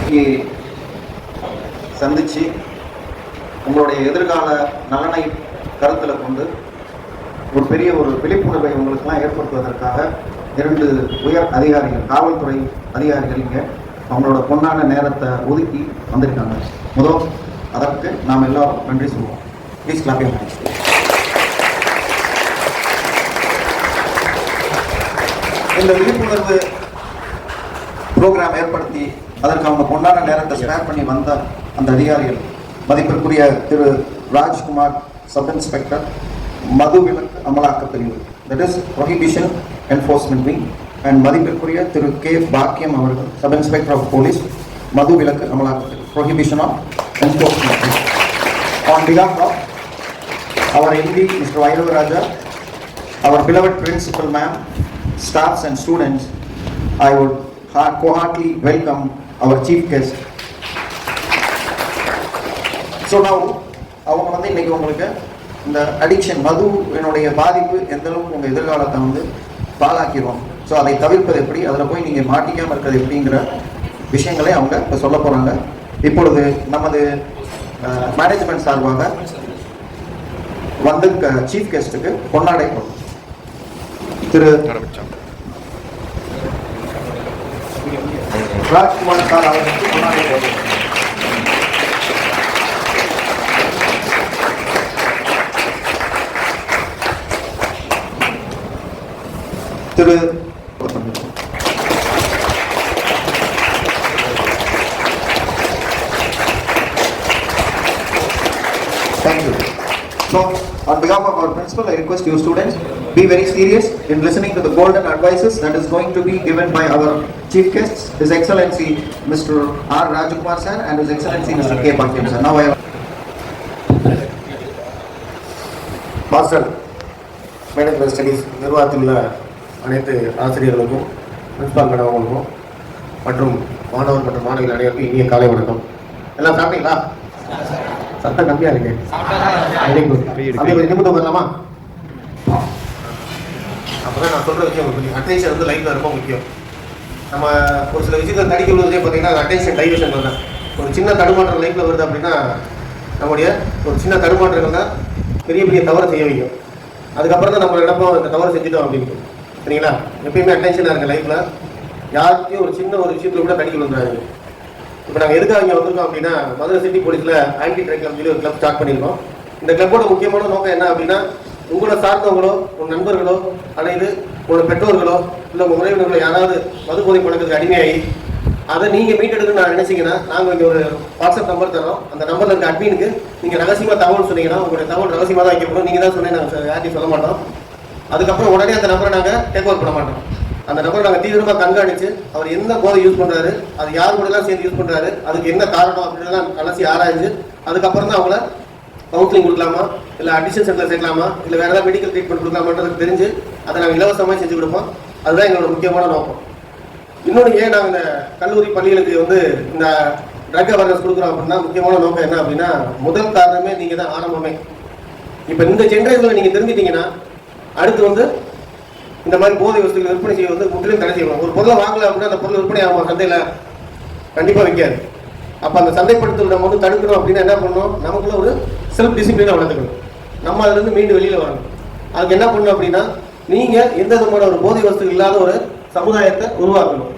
இன்னைக்கு சந்திச்சு உங்களுடைய எதிர்கால நலனை கருத்தில் கொண்டு ஒரு பெரிய ஒரு விழிப்புணர்வை உங்களுக்கெல்லாம் ஏற்படுத்துவதற்காக 2 உயர் அதிகாரிகள், காவல்துறை அதிகாரிகள் இங்கே அவங்களோட பொன்னான நேரத்தை ஒதுக்கி வந்திருக்காங்க. முதல் அதற்கு நாம் எல்லாரும் நன்றி சொல்லுவோம். Please clap your hands. இந்த விழிப்புணர்வு ப்ரோக்ராம் ஏற்படுத்தி அதற்கு அவங்க பொன்னான நேரத்தை ஸ்பேர் பண்ணி வந்த அந்த அதிகாரிகள் மதிப்பிற்குரிய திரு ராஜ்குமார், சப் இன்ஸ்பெக்டர், மது விலக்கு அமலாக்க பிரிவு, that is prohibition enforcement wing, and மதிப்பிற்குரிய திரு கே பாக்கியம் அவர்கள், சப் இன்ஸ்பெக்டர் ஆஃப் போலீஸ், மது விலக்கு அமலாக்க பிரிவு, prohibition of enforcement wing. On behalf of our MD, Mr. Vairava, our beloved principal ma'am, staffs and students, I would wholeheartedly welcome our chief guest. So now, அவங்க வந்து இன்னைக்கு உங்களுக்கு இந்த addiction, மதுவினுடைய பாதிப்பு எந்த அளவுக்கு உங்கள் எதிர்காலத்தை வந்து பாழாக்கிடுவோம், ஸோ அதை தவிர்ப்பது எப்படி, அதில் போய் நீங்கள் மாட்டிக்காமல் இருக்கிறது எப்படிங்கிற விஷயங்களை அவங்க இப்போ சொல்ல போகிறாங்க. இப்பொழுது நமது மேனேஜ்மெண்ட் சார்பாக வந்து சீஃப் கெஸ்ட்டுக்கு பொன்னாடை திரு ராஜ்குமார் சார் அவர்களுக்கு பொன்னாடை திரு thank you. So, on behalf of our principal, I request you students, be very serious in listening to the golden advices that is going to be given by our chief guests, His Excellency Mr. R. Rajkumar sir and His Excellency Mr. K. Bhakyam sir. Now I have Master Management Studies நிர்வாகத்தில் உள்ள அனைத்து ஆசிரியர்களுக்கும், principal madam அவங்களுக்கும் மற்றும் மாணவர் மற்றும் மாணவிகள் அனைவருக்கும் இனிய காலை வணக்கம். எல்லாம் சாப்பிட்டீங்களா? சத்தம் கம்மியா இருக்கு. நிமிடம் வரலாமா? அப்பதான் நான் சொல்ற விஷயம் அட்டென்ஷன் வந்து லைஃப்ல ரொம்ப முக்கியம். நம்ம ஒரு சில விஷயத்தை தடிக்க விடுவதே பார்த்தீங்கன்னா அட்டென்ஷன் டைவர்ஷன் தான். ஒரு சின்ன தடுமாற்றம் லைஃப்ல வருது அப்படின்னா நம்முடைய ஒரு சின்ன தடுமாற்றங்கள் தான் பெரிய பெரிய தவறை செய்ய வைக்கும். அதுக்கப்புறம் தான் நம்ம இடப்போம் இந்த தவறை செஞ்சுட்டோம் அப்படின்னு. சரிங்களா? எப்பயுமே அட்டென்ஷனாக இருக்க லைஃப்ல யாருக்கையும் ஒரு சின்ன ஒரு விஷயத்துல கூட தடிக்க விழுந்துறாங்க. இப்போ நாங்கள் எதுக்காக இங்கே வந்திருக்கோம் அப்படின்னா, மதுரை சிட்டி போலீஸில் ஆன்டி ட்ரக் கிளப் சொல்லி ஒரு கிளப் ஸ்டார்ட் பண்ணியிருக்கோம். இந்த கிளப்போட முக்கியமான நோக்கம் என்ன அப்படின்னா, உங்களை சார்ந்தவங்களோ, உங்கள் நண்பர்களோ, அல்லது உங்களோட பெற்றோர்களோ, இல்லை உங்கள் உறவினர்களோ யாராவது மது போதை பழக்கத்துக்கு அடிமையாகி அதை நீங்கள் மீட்டெடுக்குன்னு நான் நினைச்சிங்கன்னா, நாங்கள் இங்கே ஒரு வாட்ஸ்அப் நம்பர் தரோம். அந்த நம்பரில் இருக்க அட்மினுக்கு நீங்கள் ரகசியமாக தகவல் சொன்னீங்கன்னா, உங்களுடைய தகவல் ரகசியமாக தான் வைக்கப்படும். நீங்கள் தான் சொன்னீங்க, நாங்கள் யார்ட்டையும் சொல்ல மாட்டோம். அதுக்கப்புறம் உடனே அந்த நம்பரை நாங்கள் டேக் ஓவர் பண்ண மாட்டோம். அந்த நபரை நாங்கள் தீவிரமாக கண்காணித்து அவர் என்ன போதை யூஸ் பண்ணுறாரு, அது யார் கூடலாம் சேர்ந்து யூஸ் பண்ணுறாரு, அதுக்கு என்ன காரணம் அப்படின்லாம் அலசி ஆராய்ஞ்சு அதுக்கப்புறம் தான் அவங்கள கவுன்சிலிங் கொடுக்கலாமா, இல்லை அடிஷன் சென்டரில் சேர்க்கலாமா, இல்லை வேறு ஏதாவது மெடிக்கல் ட்ரீட்மெண்ட் கொடுக்கலாமான்றது தெரிஞ்சு அதை நாங்கள் இலவசமாக செஞ்சு கொடுப்போம். அதுதான் எங்களோட முக்கியமான நோக்கம். இன்னொன்று ஏன் நாங்கள் இந்த கல்லூரி பள்ளிகளுக்கு வந்து இந்த ட்ரக் அவேர்னஸ் கொடுக்குறோம் அப்படின்னா, முக்கியமான நோக்கம் என்ன அப்படின்னா, முதல் காரணமே நீங்கள் தான், ஆரம்பமே. இப்போ இந்த ஜென்ரேஷனில் நீங்கள் தெரிஞ்சிட்டிங்கன்னா அடுத்து வந்து இந்த மாதிரி போதை வஸ்துகள் விற்பனை செய்ய வந்து முற்றிலும் தடை செய்யணும். ஒரு பொருளை வாங்கல அப்படின்னா அந்த பொருள் விற்பனை ஆகும் சந்தையில் கண்டிப்பாக வைக்காது. அப்போ அந்த சந்தைப்படுத்தல் நம்ம வந்து தடுக்கணும் அப்படின்னா என்ன பண்ணணும், நமக்குள்ள ஒரு செல்ஃப் டிசிப்ளினை வளர்த்துக்கணும். நம்ம அதுலேருந்து மீண்டும் வெளியில் வரணும். அதுக்கு என்ன பண்ணணும் அப்படின்னா, நீங்கள் எந்த விதமான ஒரு போதை வஸ்து இல்லாத ஒரு சமுதாயத்தை உருவாக்கணும்.